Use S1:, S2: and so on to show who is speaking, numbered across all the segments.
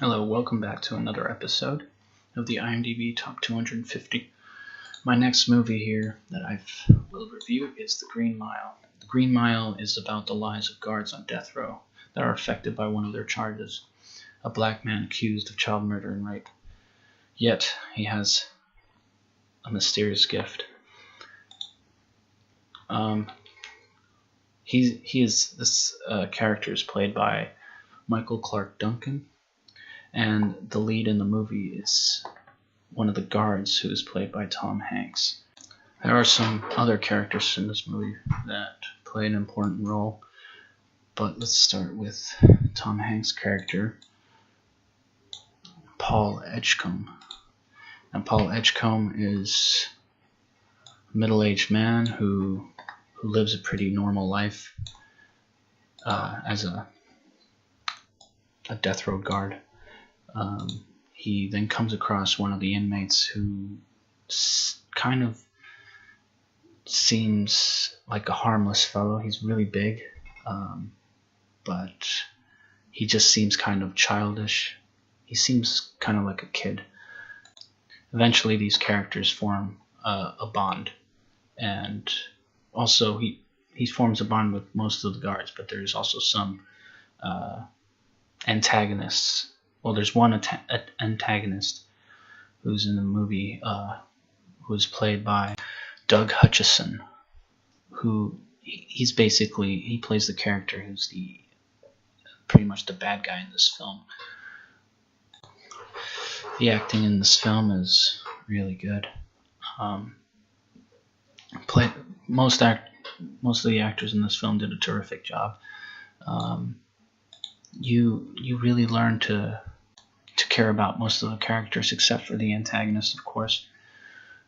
S1: Hello, welcome back to another episode of the Imdb Top 250. My next movie here that I will review is The Green Mile. The Green Mile is about the lives of guards on death row that are affected by one of their charges, a black man accused of child murder and rape. Yet, he has a mysterious gift. This character is played by Michael Clarke Duncan, and the lead in the movie is one of the guards who is played by Tom Hanks. There are some other characters in this movie that play an important role, but let's start with Tom Hanks' character, Paul Edgecombe. And Paul Edgecombe is a middle-aged man who lives a pretty normal life as a death row guard. He then comes across one of the inmates who kind of seems like a harmless fellow. He's really big, but he just seems kind of childish. He seems kind of like a kid. Eventually these characters form a bond, and also he forms a bond with most of the guards, but there's also some antagonists. Well, there's one antagonist who's in the movie, who's played by Doug Hutchison, who he plays the character who's pretty much the bad guy in this film. The acting in this film is really good. Most of the actors in this film did a terrific job. You really learn to care about most of the characters, except for the antagonist, of course,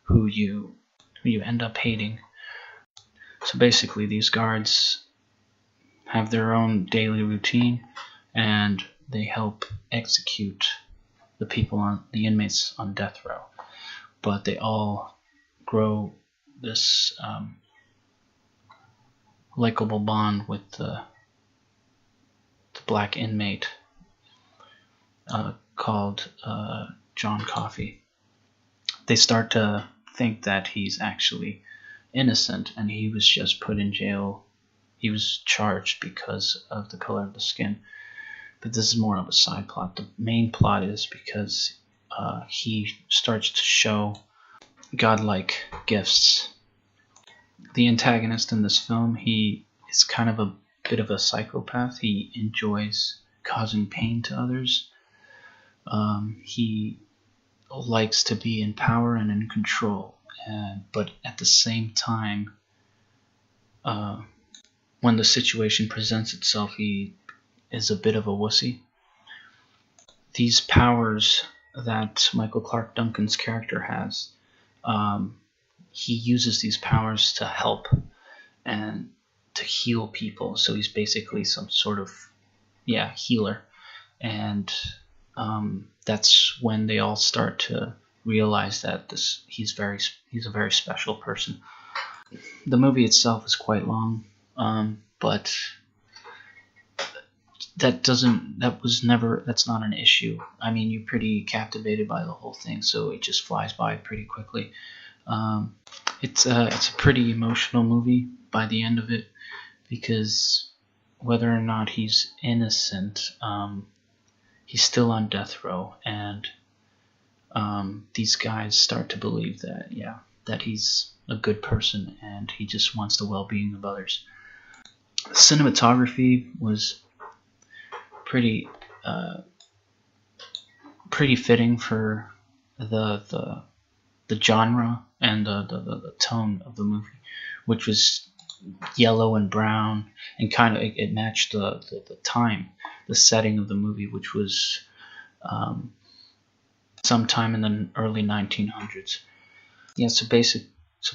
S1: who you end up hating. So basically, these guards have their own daily routine, and they help execute the inmates on death row. But they all grow this likable bond with the black inmate called John Coffey. They start to think that he's actually innocent and he was just put in jail. He was charged because of the color of the skin. But this is more of a side plot. The main plot is because he starts to show godlike gifts. The antagonist in this film, he is kind of a bit of a psychopath. He enjoys causing pain to others. He likes to be in power and in control, but at the same time, when the situation presents itself, he is a bit of a wussy. These powers that Michael Clarke Duncan's character has, he uses these powers to help and to heal people. So he's basically some sort of healer, and that's when they all start to realize that he's a very special person. The movie itself is quite long, but that's not an issue. I mean, you're pretty captivated by the whole thing, so it just flies by pretty quickly. It's a pretty emotional movie by the end of it, because whether or not he's innocent, he's still on death row, and these guys start to believe that he's a good person and he just wants the well-being of others. The cinematography was pretty fitting for the genre and the tone of the movie, which was yellow and brown, and kind of it matched the time, the setting of the movie, which was sometime in the early 1900s. So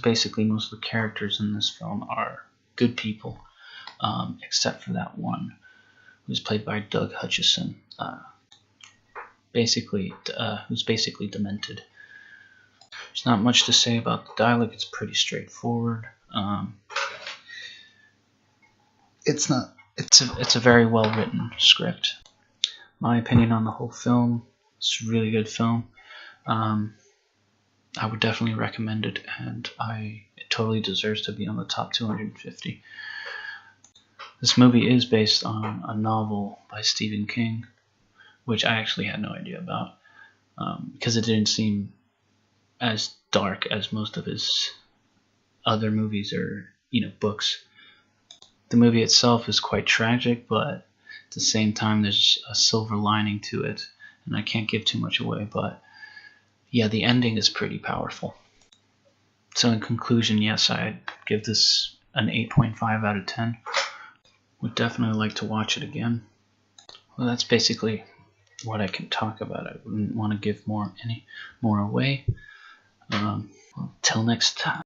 S1: basically most of the characters in this film are good people, except for that one who's played by Doug Hutchison, who's basically demented. There's not much to say about the dialogue. It's pretty straightforward. It's a very well written script. my opinion on the whole film. It's a really good film. I would definitely recommend it, and it totally deserves to be on the top 250. This movie is based on a novel by Stephen King, which I actually had no idea about, because it didn't seem as dark as most of his other movies or books. The movie itself is quite tragic, but at the same time there's a silver lining to it, and I can't give too much away, but yeah, the ending is pretty powerful. So in conclusion, yes, I'd give this an 8.5 out of 10. Would definitely like to watch it again. Well, that's basically what I can talk about. I wouldn't want to give any more away. Well, till next time.